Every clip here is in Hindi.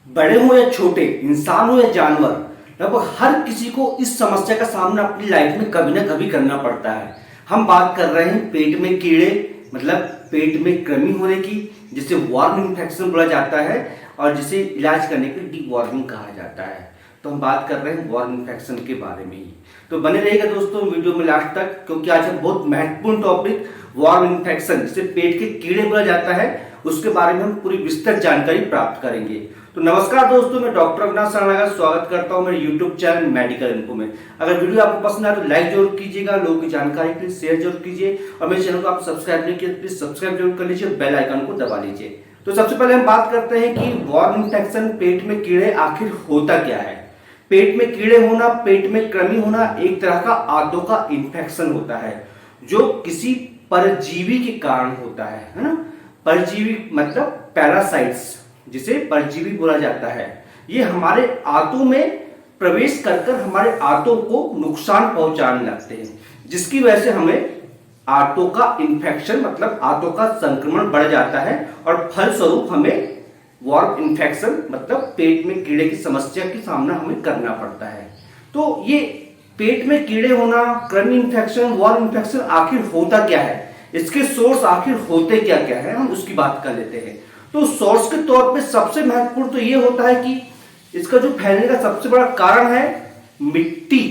बड़े हो या छोटे, इंसान हो या जानवर, लगभग हर किसी को इस समस्या का सामना अपनी लाइफ में कभी ना कभी करना पड़ता है। हम बात कर रहे हैं पेट में कीड़े, मतलब पेट में कृमि होने की, जिसे वॉर्म इन्फेक्शन बोला जाता है और जिसे इलाज करने के लिए डीवॉर्मिंग कहा जाता है। तो हम बात कर रहे हैं वॉर्म इन्फेक्शन के बारे में ही। तो बने रहिएगा दोस्तों वीडियो में लास्ट तक, क्योंकि आज हम बहुत महत्वपूर्ण टॉपिक वॉर्म इन्फेक्शन, जिसे पेट के कीड़े बोला जाता है, उसके बारे में हम पूरी विस्तृत जानकारी प्राप्त करेंगे। तो नमस्कार दोस्तों, मैं डॉक्टर अविनाश राणा का स्वागत करता हूं मेरे यूट्यूब चैनल मेडिकल इन्फो में। अगर वीडियो आपको पसंद आए तो लाइक जरूर कीजिएगा, लोगों की जानकारी के लिए शेयर जरूर कीजिए और मेरे चैनल को आप सब्सक्राइब नहीं किए तो प्लीज सब्सक्राइब जरूर कर लीजिए, बेल आइकन को दबा लीजिए। तो सबसे पहले हम बात करते हैं कि वॉर्म इन्फेक्शन, पेट में कीड़े, आखिर होता क्या है। पेट में कीड़े होना, पेट में कृमि होना एक तरह का आंतों का इन्फेक्शन होता है जो किसी परजीवी के कारण होता है ना। परजीवी मतलब पैरासाइट्स, जिसे परजीवी बोला जाता है। ये हमारे आंतों में प्रवेश कर हमारे आंतों को नुकसान पहुंचाने लगते हैं, जिसकी वजह से हमें आंतों का इन्फेक्शन मतलब आंतों का संक्रमण बढ़ जाता है और फलस्वरूप हमें वॉर्म इन्फेक्शन मतलब पेट में कीड़े की समस्या की सामना हमें करना पड़ता है। तो ये पेट में कीड़े होना, कृमि इन्फेक्शन, वॉर्म इन्फेक्शन आखिर होता क्या है, इसके सोर्स आखिर होते क्या क्या है, हम उसकी बात कर लेते हैं। तो सोर्स के तौर पे सबसे महत्वपूर्ण तो ये होता है कि इसका जो फैलने का सबसे बड़ा कारण है मिट्टी।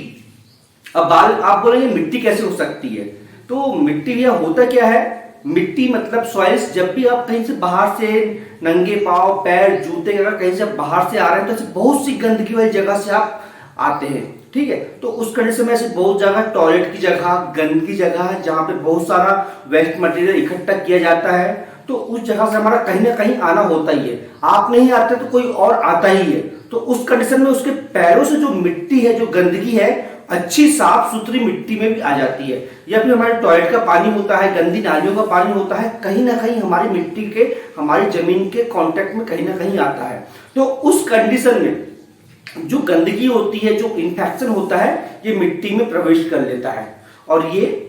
अब आप बोलेंगे मिट्टी कैसे हो सकती है, तो मिट्टी यह होता क्या है। मिट्टी मतलब सॉइल्स, जब भी आप कहीं से बाहर से नंगे पांव, पैर, जूते अगर कहीं से बाहर से आ रहे हैं तो ऐसे बहुत सी गंदगी वाली जगह से आप आते हैं, ठीक है। तो उस कंडीशन में ऐसे बहुत जगह टॉयलेट की जगह, गंदगी जगह है जहां पे बहुत सारा वेस्ट मटेरियल इकट्ठा किया जाता है, तो उस जगह से हमारा कहीं ना कहीं आना होता ही है। आप नहीं आते तो कोई और आता ही है। तो उस कंडीशन में उसके पैरों से जो मिट्टी है, जो गंदगी है, अच्छी साफ सुथरी मिट्टी में भी आ जाती है। या फिर हमारे टॉयलेट का पानी होता है, गंदी नालियों का पानी होता है, कहीं ना कहीं हमारी मिट्टी के, हमारी जमीन के कांटेक्ट में कहीं ना कहीं आता है। तो उस कंडीशन में जो गंदगी होती है, जो इन्फेक्शन होता है, ये मिट्टी में प्रवेश कर लेता है और ये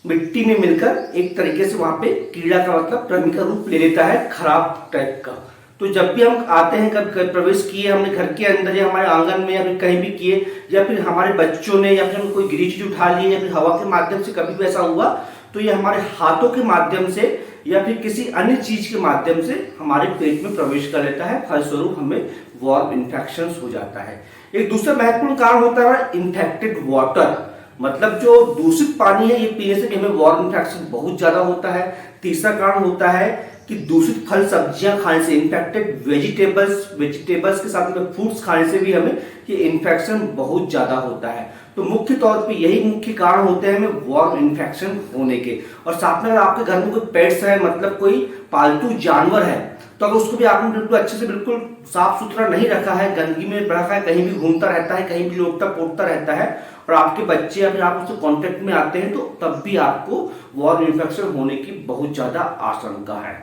मिट्टी में मिलकर एक तरीके से वहां पे कीड़ा का मतलब कृमि का रूप ले लेता है, खराब टाइप का। तो जब भी हम आते हैं, कभी प्रवेश किए हमने घर के अंदर या हमारे आंगन में या फिर कहीं भी किए, या फिर हमारे बच्चों ने, या फिर कोई गिरी चीज उठा ली, या फिर हवा के माध्यम से कभी भी ऐसा हुआ, तो ये हमारे हाथों के माध्यम से या फिर किसी अन्य चीज के माध्यम से हमारे पेट में प्रवेश कर लेता है। फलस्वरूप हमें वॉर्म इन्फेक्शन हो जाता है। एक दूसरा महत्वपूर्ण कारण होता है इन्फेक्टेड वाटर, मतलब जो दूषित पानी है, ये पीने से भी हमें वॉर्म इन्फेक्शन बहुत ज्यादा होता है। तीसरा कारण होता है कि दूषित फल सब्जियां खाने से, इन्फेक्टेड वेजिटेबल्स के साथ में फ्रूट्स खाने से भी हमें ये इन्फेक्शन बहुत ज्यादा होता है। तो मुख्य तौर पे यही मुख्य कारण होते हैं हमें वॉर्म इन्फेक्शन होने के। और साथ में अगर आपके घर में कोई पेट्स है, मतलब कोई पालतू जानवर है, तो अगर उसको भी आपने बिल्कुल अच्छे से बिल्कुल साफ सुथरा नहीं रखा है, गंदगी में रखा है, कहीं भी घूमता रहता है, कहीं भी लोटता पोटता रहता है, और आपके बच्चे या फिर आप उससे कांटेक्ट में आते हैं, तो तब भी आपको वॉर्म इन्फेक्शन होने की बहुत ज्यादा आशंका है।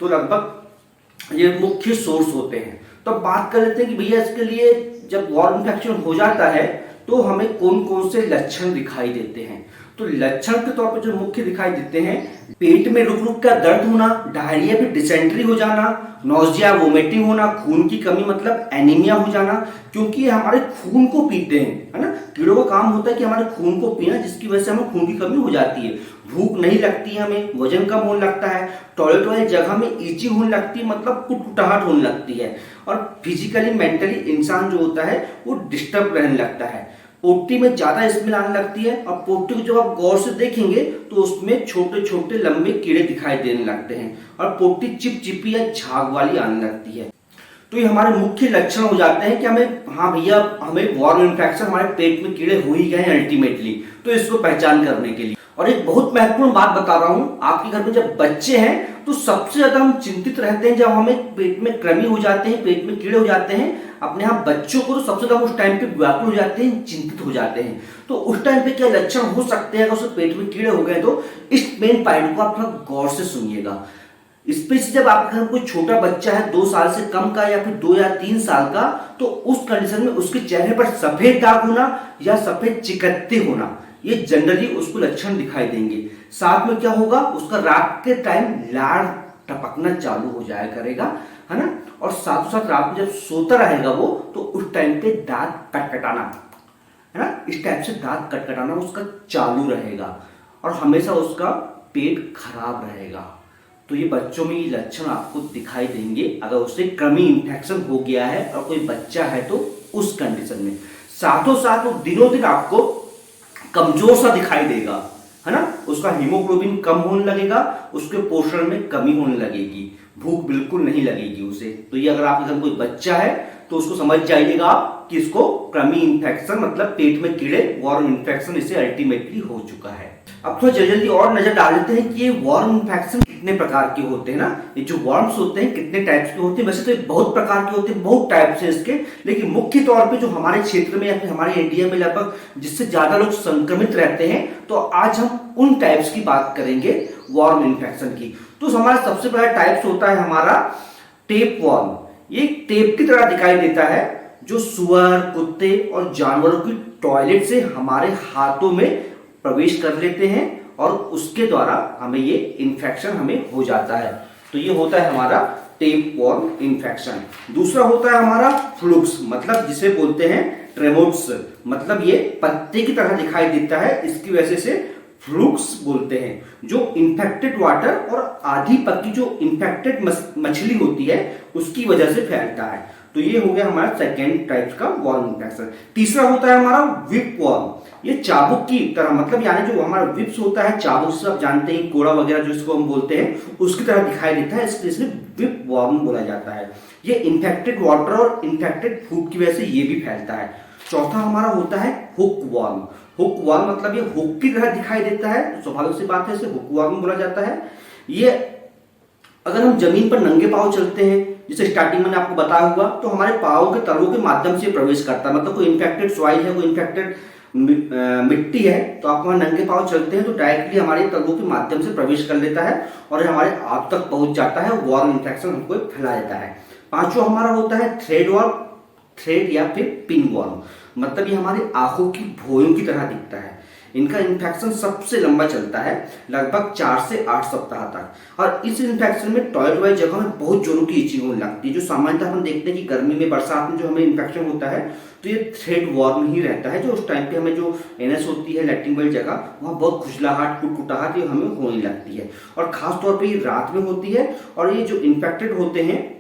तो लगभग ये मुख्य सोर्स होते हैं। तो बात कर लेते हैं कि भैया इसके लिए जब वॉर्म इन्फेक्शन हो जाता है तो हमें कौन कौन से लक्षण दिखाई देते हैं। तो लक्षण के तौर पर जो मुख्य दिखाई देते हैं, पेट में रुक रुक का दर्द होना, डायरिया फिर डिसेंट्री हो जाना, नौजिया वोमिटिंग होना, खून की कमी मतलब एनीमिया हो जाना, क्योंकि ये हमारे खून को पीते हैं, है ना। कीड़ों का काम होता है कि हमारे खून को पीना, जिसकी वजह से हमें खून की कमी हो जाती है। भूख नहीं लगती है हमें, वजन कम होने लगता है, टॉयलेट वाली जगह में ईची होने लगती है, मतलब कुटकुटाहट होने लगती है, और फिजिकली मेंटली इंसान जो होता है वो डिस्टर्ब रहने लगता है। पोटी में ज्यादा स्मेल आने लगती है, और पोटी को जब आप गौर से देखेंगे तो उसमें छोटे छोटे लंबे कीड़े दिखाई देने लगते हैं, और पोटी चिपचिपी या झाग वाली आने लगती है। तो ये हमारे मुख्य लक्षण हो जाते हैं कि हमें, हाँ भैया, हमें वॉर्म इन्फेक्शन, हमारे पेट में कीड़े हो ही गए हैं अल्टीमेटली। तो इसको पहचान करने के लिए, और एक बहुत महत्वपूर्ण बात बता रहा हूं, आपके घर में जब बच्चे हैं तो सबसे ज्यादा हम चिंतित रहते हैं जब हमें पेट में कृमि हो जाते हैं, पेट में कीड़े हो जाते हैं। अपने यहाँ बच्चों को तो सबसे ज्यादा उस टाइम पे व्याकुल हो जाते हैं, चिंतित हो जाते हैं। तो उस टाइम पे क्या लक्षण हो सकते हैं अगर उसके पेट में कीड़े हो गए, तो इस मेन पॉइंट को आप थोड़ा गौर से सुनिएगा। स्पेशली जब आपके घर कोई छोटा बच्चा है, 2 साल से कम का या फिर 2 या 3 साल का, तो उस कंडीशन में उसके चेहरे पर सफेद दाग होना या सफेद चिकत्ते होना, ये जनरली उसको लक्षण दिखाई देंगे। साथ में क्या होगा, उसका रात के टाइम लार टपकना चालू हो जाया करेगा, है ना। और साथ साथ रात में जब सोता रहेगा वो, तो उस टाइम पे दांत कटकटाना, है ना, इस टाइप से दांत कटकटाना उसका चालू रहेगा और हमेशा उसका पेट खराब रहेगा। तो ये बच्चों में ये लक्षण आपको दिखाई देंगे अगर उससे कृमि इन्फेक्शन हो गया है और कोई बच्चा है तो उस कंडीशन में। साथों साथ वो दिनों दिन आपको कमजोर सा दिखाई देगा, है ना, उसका हीमोग्लोबिन कम होने लगेगा, उसके पोषण में कमी होने लगेगी, भूख बिल्कुल नहीं लगेगी उसे। तो ये अगर आपके घर कोई बच्चा है तो उसको समझ जाइएगा आप कि इसको कृमि इन्फेक्शन मतलब पेट में कीड़े, वॉर्म इन्फेक्शन इसे अल्टीमेटली हो चुका है। अब थोड़ा जल्दी जल्दी और नजर डाल लेते हैं कि ये वॉर्म इन्फेक्शन कितने प्रकार के होते हैं ना, ये जो वॉर्म्स होते हैं कितने टाइप्स के होते हैं। वैसे तो बहुत प्रकार के होते हैं, बहुत टाइप्स हैं इसके, लेकिन मुख्य तौर पे जो हमारे क्षेत्र में या फिर हमारे इंडिया में लगभग जिससे ज्यादा लोग संक्रमित रहते हैं, तो आज हम उन टाइप्स की बात करेंगे वॉर्म इन्फेक्शन की। तो हमारा सबसे पहला टाइप्स होता है हमारा टेप वॉर्म। ये टेप की तरह दिखाई देता है जो सुअर, कुत्ते और जानवरों की टॉयलेट से हमारे हाथों में प्रवेश कर लेते हैं और उसके द्वारा हमें ये इन्फेक्शन हमें हो जाता है। तो ये होता है हमारा टेप वॉर्म इन्फेक्शन। दूसरा होता है हमारा फ्लूक्स, मतलब जिसे बोलते हैं ट्रेमोट्स, मतलब ये पत्ते की तरह दिखाई देता है, इसकी वजह से फ्लूक्स बोलते हैं, जो इन्फेक्टेड वाटर और आधी पकी जो इन्फेक्टेड मछली होती है उसकी वजह से फैलता है। तो ये हो गया हमारा सेकेंड टाइप का वॉर्म इन्फेक्शन। तीसरा होता है हमारा विप वॉर्म। ये चाबुक की तरह, मतलब यानी जो हमारा विप्स होता है, चाबुक से आप जानते हैं कोड़ा वगैरह जो इसको हम बोलते हैं, उसकी तरह दिखाई देता है, इसलिए विप वॉर्म बोला जाता है। ये इन्फेक्टेड वाटर और इन्फेक्टेड फूड की वजह से ये भी फैलता है। चौथा हमारा होता है हुक वॉर्म। हुक वॉर्म मतलब ये हुक की तरह दिखाई देता है, तो स्वाभाविक सी बात है इसे हुक वॉर्म बोला जाता है। ये अगर हम जमीन पर नंगे पांव चलते हैं, जिसे स्टार्टिंग में आपको बताया हुआ, तो हमारे पांव के तलवों के माध्यम से प्रवेश करता है। मतलब कोई इन्फेक्टेड सॉइल है, कोई इन्फेक्टेड मिट्टी है, तो आप वहां नंगे पांव चलते हैं तो डायरेक्टली हमारे तलवों के माध्यम से प्रवेश कर लेता है और हमारे आप तक पहुंच जाता है, वॉर्म इन्फेक्शन हमको फैला देता है। पांचवा हमारा होता है थ्रेड वॉर्म, थ्रेड या फिर पिन वॉर्म, मतलब ये हमारी आंखों की भौयों की तरह दिखता है। इनका इन्फेक्शन सबसे लंबा चलता है, लगभग 4 से 8 सप्ताह तक। और इस इन्फेक्शन में टॉयलेट वाली जगह में बहुत जोरों की इचिंग होने लगती है, जो सामान्यतः हम देखते हैं कि गर्मी में, बरसात में जो हमें इन्फेक्शन होता है, तो ये थ्रेड वॉर्म ही रहता है, जो उस टाइम पे हमें जो एनएस होती है, लैट्रिन वाली जगह, वहाँ बहुत खुजलाहट, कुटकुटाहट ये हमें होने लगती है। और खास तौर पर ये रात में होती है। और ये जो इन्फेक्टेड होते हैं,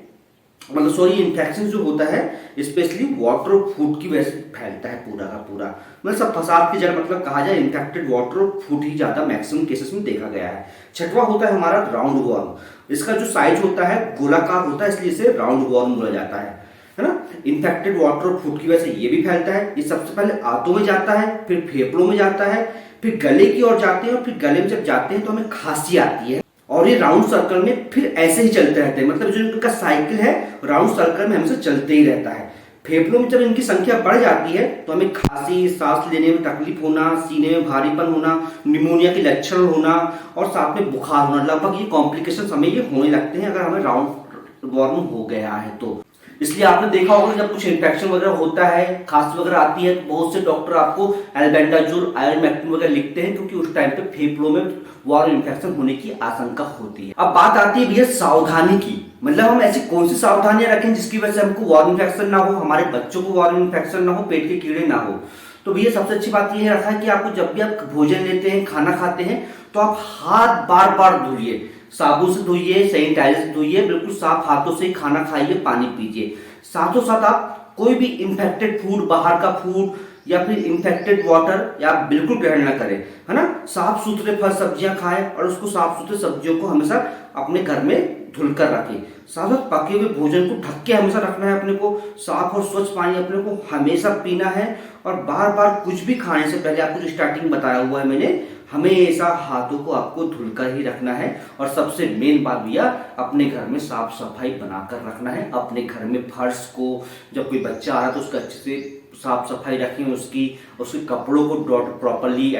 मतलब सॉरी, इन्फेक्शन जो होता है स्पेशली वाटर और फूड की वजह से फैलता है पूरा का पूरा। मतलब सब फसाद की जड़, मतलब कहा जाए इन्फेक्टेड वाटर और फूड ही ज्यादा मैक्सिमम केसेस में देखा गया है। छठवां होता है हमारा राउंड वॉर्म। इसका जो साइज होता है गोलाकार होता है, इसलिए इसे राउंड वॉर्म बोला जाता है ना। इन्फेक्टेड वाटर और फूड की वजह से ये भी फैलता है। ये सबसे पहले आंतों में जाता है, फिर फेफड़ों में जाता है, फिर गले की ओर जाते हैं, और फिर गले में जब जाते हैं तो हमें खांसी आती है। और ये राउंड सर्कल में फिर ऐसे ही चलते रहते हैं, मतलब जो इनका साइकिल है राउंड सर्कल में हमेशा चलते ही रहता है। फेफड़ों में जब इनकी संख्या बढ़ जाती है तो हमें खांसी, सांस लेने में तकलीफ होना, सीने में भारीपन होना, निमोनिया के लक्षण होना और साथ में बुखार होना, लगभग ये कॉम्प्लिकेशन हमें ये होने लगते हैं अगर हमें राउंड वॉर्म हो गया है तो। इसलिए आपने देखा होगा जब कुछ इन्फेक्शन वगैरह होता है, खांसी वगैरह आती है, तो बहुत से डॉक्टर आपको एल्बेंडाजोल, आयरमेक्टिन वगैरह लिखते हैं, क्योंकि उस टाइम पे फेफड़ों में वॉर्म इन्फेक्शन होने की आशंका होती है। अब बात आती है भैया सावधानी की, मतलब हम ऐसी कौन सी सावधानियां रखें जिसकी वजह से हमको वॉर्म इन्फेक्शन ना हो, हमारे बच्चों को वॉर्म इन्फेक्शन ना हो, पेट के कीड़े ना हो। तो भैया सबसे अच्छी बात यह रखा है कि आपको जब भी आप भोजन लेते हैं, खाना खाते हैं, तो आप हाथ बार बार धोइए, साबुन से धोइए, सैनिटाइजर से धोइए, बिल्कुल साफ हाथों से ही खाना खाइए, पानी पीजिए। साथों साथ आप कोई भी इन्फेक्टेड फूड, बाहर का फूड या फिर इन्फेक्टेड वाटर या बिल्कुल ग्रहण ना करें, है ना। साफ सुथरे फल सब्जियां खाएं और उसको साफ सुथरे सब्जियों को हमेशा अपने घर में धुलकर रखें। साथ साथ पके हुए भोजन को ढक के हमेशा रखना है अपने को, साफ और स्वच्छ पानी अपने को हमेशा पीना है। और बार बार कुछ भी खाने से पहले, आपको जो स्टार्टिंग बताया हुआ है मैंने, हमेशा हाथों को आपको धुलकर ही रखना है। और सबसे मेन बात भैया, अपने घर में साफ सफाई बनाकर रखना है। अपने घर में फर्श को, जब कोई बच्चा आ रहा है तो उसका अच्छे से साफ सफाई रखें, उसके कपड़ों को प्रॉपरली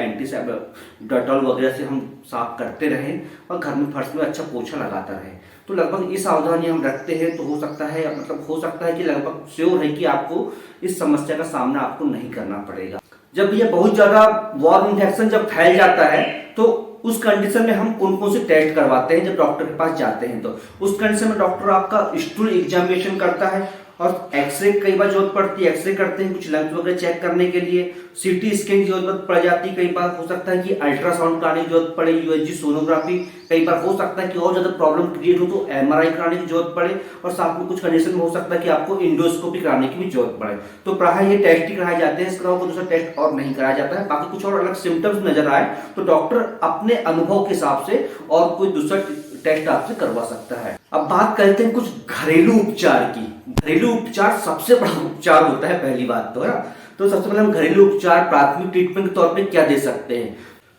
डेटॉल वगैरह से हम साफ करते रहें और घर में फर्श में अच्छा पोछा लगाता रहे। तो लगभग ये सावधानी हम रखते हैं तो हो सकता है कि लगभग श्योर है कि आपको इस समस्या का सामना आपको नहीं करना पड़ेगा। जब ये बहुत ज्यादा वॉर्म इन्फेक्शन जब फैल जाता है तो उस कंडीशन में हम कौन कौन से टेस्ट करवाते हैं जब डॉक्टर के पास जाते हैं? तो उस कंडीशन में डॉक्टर आपका स्टूल एग्जामिनेशन करता है और एक्सरे कई बार जरूरत पड़ती है, एक्सरे करते हैं कुछ लंग्स वगैरह चेक करने के लिए, सीटी स्कैन की जरूरत पड़ जाती है, कई बार हो सकता है कि अल्ट्रासाउंड कराने की जरूरत पड़े, यूएसजी सोनोग्राफी, कई बार हो सकता है कि और ज्यादा प्रॉब्लम क्रिएट हो तो एमआरआई कराने की जरूरत पड़े, और साथ में कुछ कंडीशन में हो सकता है कि आपको इंडोस्कोपी कराने की भी जरूरत पड़े। तो प्राय ये टेस्ट ही कराए जाते हैं, इसके अलावा कोई दूसरा टेस्ट और नहीं कराया जाता है। बाकी कुछ और अलग सिम्टम्स नजर आए तो डॉक्टर अपने अनुभव के हिसाब से और कोई दूसरा टेस्ट आपसे करवा सकता है। अब बात करते हैं कुछ घरेलू उपचार की। घरेलू उपचार सबसे बड़ा उपचार होता है, पहली बात तो है। तो सबसे पहले हम घरेलू उपचार प्राथमिक ट्रीटमेंट के तौर पे क्या दे सकते हैं?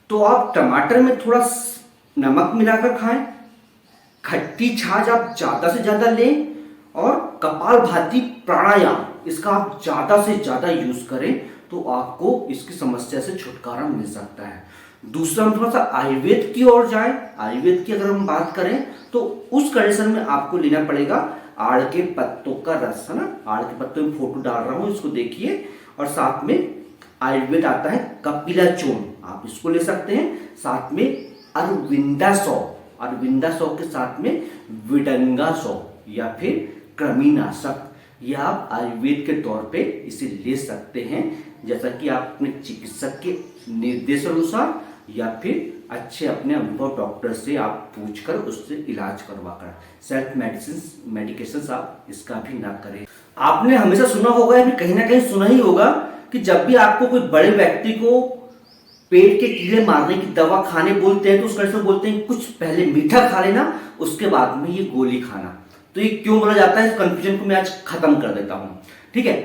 तो आप टमाटर में थोड़ा नमक मिलाकर खाएं, खट्टी छाछ आप ज्यादा से ज्यादा लें, और कपालभाति प्राणायाम इसका आप ज्यादा से ज्यादा यूज करें तो आपको इसकी समस्या से छुटकारा मिल सकता है। दूसरा हम थोड़ा सा आयुर्वेद की ओर जाएं। आयुर्वेद की अगर हम बात करें तो उस कंडीशन में आपको लेना पड़ेगा आड़ के पत्तों का रस, है ना। आड़ के पत्तों में फोटो डाल रहा हूं, इसको देखिए। और साथ में आयुर्वेद आता है कपिला चूर्ण, आप इसको ले सकते हैं। साथ में अरविंदा सौ, अरविंदा सौ के साथ में विडंगा सौ या फिर कृमिनाशक, ये आप आयुर्वेद के तौर पे इसे ले सकते हैं, जैसा कि आप अपने चिकित्सक के निर्देश अनुसार या फिर अच्छे अपने अनुभव डॉक्टर से आप पूछकर उससे इलाज करवाकर। सेल्फ मेडिकेशन आप इसका भी ना करें। आपने हमेशा सुना होगा या फिर कहीं ना कहीं सुना ही होगा कि जब भी आपको कोई बड़े व्यक्ति को पेट के कीड़े मारने की दवा खाने बोलते हैं तो उसका ऐसा बोलते हैं कुछ पहले मीठा खा लेना, उसके बाद में ये गोली खाना। तो ये क्यों बोला जाता है, इस कंफ्यूजन को मैं आज खत्म कर देता हूं। ठीक है,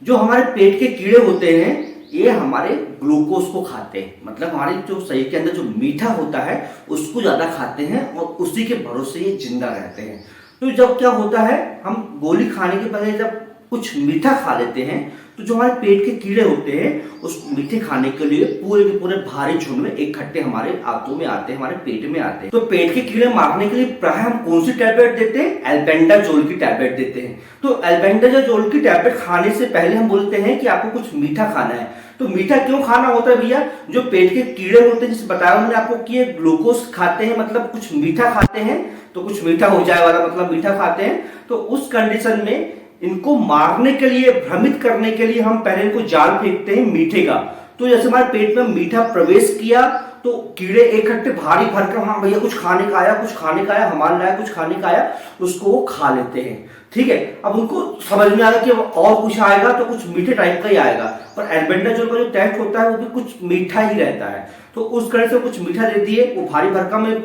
जो हमारे पेट के कीड़े होते हैं ये हमारे ग्लूकोज को खाते हैं, मतलब हमारे जो शरीर के अंदर जो मीठा होता है उसको ज्यादा खाते हैं और उसी के भरोसे ये जिंदा रहते हैं। तो जब क्या होता है, हम गोली खाने के पहले जब कुछ मीठा खा लेते हैं तो जो हमारे पेट के कीड़े होते हैं उस मीठे खाने के लिए पूरे के पूरे भारी झुंड में इकट्ठे हमारे आंतों में आते हैं, हमारे पेट में आते हैं। तो पेट के कीड़े मारने के लिए प्राय हम कौन सी टैबलेट देते हैं? एल्बेंडाजोल की टैबलेट देते हैं। तो एल्बेंडाजोल की टैबलेट खाने से पहले हम बोलते हैं कि आपको कुछ मीठा खाना है। तो मीठा क्यों खाना होता है भैया? जो पेट के कीड़े होते हैं, जिसे बताया मैंने आपको कि ये ग्लूकोज खाते हैं, मतलब कुछ मीठा खाते हैं, तो कुछ मीठा हो जाए वाला मतलब मीठा खाते हैं। तो उस कंडीशन में इनको मारने के लिए, भ्रमित करने के लिए हम पहले इनको जाल फेंकते हैं मीठे का। तो जैसे हमारे पेट में मीठा प्रवेश किया तो कीड़े इकट्ठे भारी भरकर, हाँ भैया कुछ खाने का आया, कुछ खाने का आया, हमारे लाया कुछ खाने का आया, उसको वो खा लेते हैं। ठीक है, अब उनको समझ में आ रहा कि और कुछ आएगा तो कुछ मीठे टाइप का ही आएगा, पर एल्बेंडाजोल का जो टेस्ट होता है वो भी कुछ मीठा ही रहता है। तो उस तरह से कुछ मीठा दे दिए, वो भारी भरकम में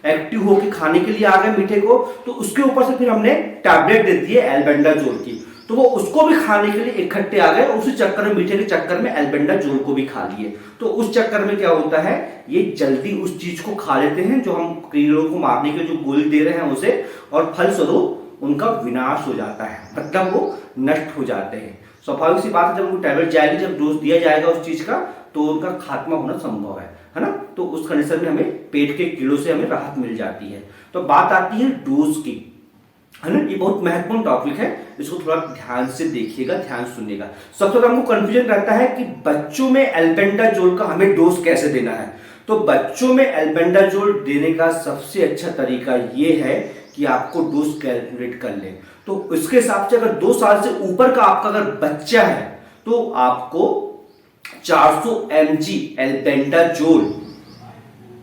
एक्टिव होकर खाने के लिए आ गए मीठे को, तो उसके ऊपर से फिर हमने टैबलेट दे दी है एल्बेंडाजोल की, तो वो उसको भी खाने के लिए इकट्ठे आ गए। उसी चक्कर में, मीठे के चक्कर में एल्बेंडाजोल को भी खा लिए। तो उस चक्कर में क्या होता है, ये जल्दी उस चीज को खा लेते हैं जो हम कीड़ों को मारने के जो गोली दे रहे हैं उसे, और फलस्वरूप उनका विनाश हो जाता है, मतलब वो नष्ट हो जाते हैं। स्वाभाविक सी बात है, जब उनको टैबलेट जाएगी, जब डोज दिया जाएगा उस चीज का, तो उनका खात्मा होना संभव है ना। तो उस कंडीशन में हमें पेट के कीड़ों से हमें राहत मिल जाती है। तो बात आती है डोज की, है ना। ये बहुत महत्वपूर्ण टॉपिक है, इसको थोड़ा ध्यान से देखिएगा, ध्यान सुनिएगा। सबसे ज्यादा हमको कंफ्यूजन रहता है कि बच्चों में एल्बेंडाजोल का हमें डोज कैसे देना है। तो बच्चों में एल्बेंडाजोल देने का सबसे अच्छा तरीका ये है कि आपको डोज कैलकुलेट कर लें। तो इसके हिसाब से अगर 2 साल से ऊपर का आपका अगर बच्चा है तो आपको 400 mg एल्बेंडाजोल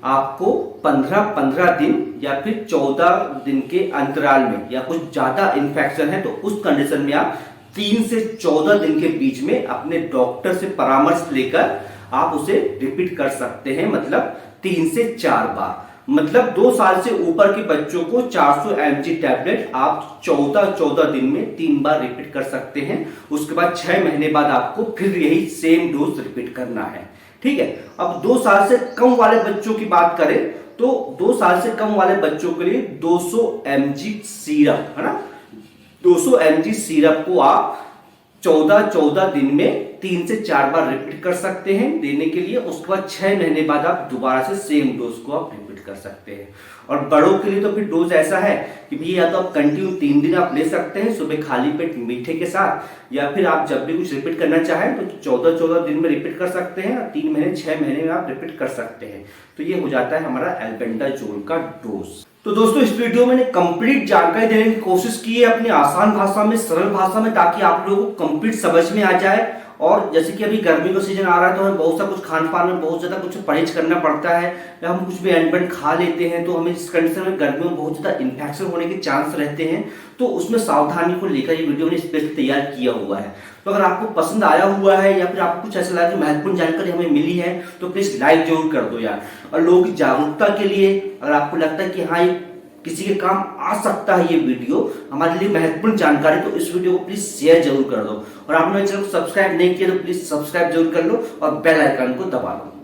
आपको 15-15 दिन या फिर 14 दिन के अंतराल में, या कुछ ज्यादा इन्फेक्शन है तो उस कंडीशन में आप 3 से 14 दिन के बीच में अपने डॉक्टर से परामर्श लेकर आप उसे रिपीट कर सकते हैं, मतलब 3 से 4 बार। मतलब 2 साल से ऊपर के बच्चों को 400 mg टैबलेट आप 14-14 दिन में 3 बार रिपीट कर सकते हैं। उसके बाद 6 महीने बाद आपको फिर यही सेम डोज रिपीट करना है। ठीक है, अब 2 साल से कम वाले बच्चों की बात करें तो 2 साल से कम वाले बच्चों के लिए 200 mg सिरप, है ना, 200 mg सिरप को आप 14-14 दिन में 3 से 4 बार रिपीट कर सकते हैं देने के लिए। उसके बाद 6 महीने बाद आप दोबारा से सेम डोज को आप रिपीट कर सकते हैं। और बड़ों के लिए तो फिर डोज ऐसा है कि भैया या तो आप कंटिन्यू 3 दिन आप ले सकते हैं सुबह खाली पेट मीठे के साथ, या फिर आप जब भी कुछ रिपीट करना चाहें तो 14-14 दिन में रिपीट कर सकते हैं और 3 महीने 6 महीने में आप रिपीट कर सकते हैं। तो ये हो जाता है हमारा एल्बेंडाजोल का डोज। तो दोस्तों इस वीडियो में मैंने कंप्लीट जानकारी देने की कोशिश की है अपनी आसान भाषा में, सरल भाषा में, ताकि आप लोगों को कंप्लीट समझ में आ जाए। और जैसे कि अभी गर्मी का सीजन आ रहा है तो हमें बहुत सा कुछ खान पान में बहुत ज्यादा कुछ परहेज करना पड़ता है, या हम कुछ भी एंड खा लेते हैं तो हमें इस कंडीशन में गर्मियों में बहुत ज्यादा इन्फेक्शन होने के चांस रहते हैं। तो उसमें सावधानी को लेकर ये वीडियो मैंने स्पेशल तैयार किया हुआ है। तो अगर आपको पसंद आया हुआ है या फिर आपको कुछ ऐसा लगा कि महत्वपूर्ण जानकारी हमें मिली है तो प्लीज लाइक जरूर कर दो यार। और लोगों की जागरूकता के लिए अगर आपको लगता है कि हाँ किसी के काम आ सकता है ये वीडियो, हमारे लिए महत्वपूर्ण जानकारी, तो इस वीडियो को प्लीज शेयर जरूर कर दो। और आपने चैनल को सब्सक्राइब नहीं किया तो प्लीज सब्सक्राइब जरूर कर लो और बेल आइकन को दबा लो।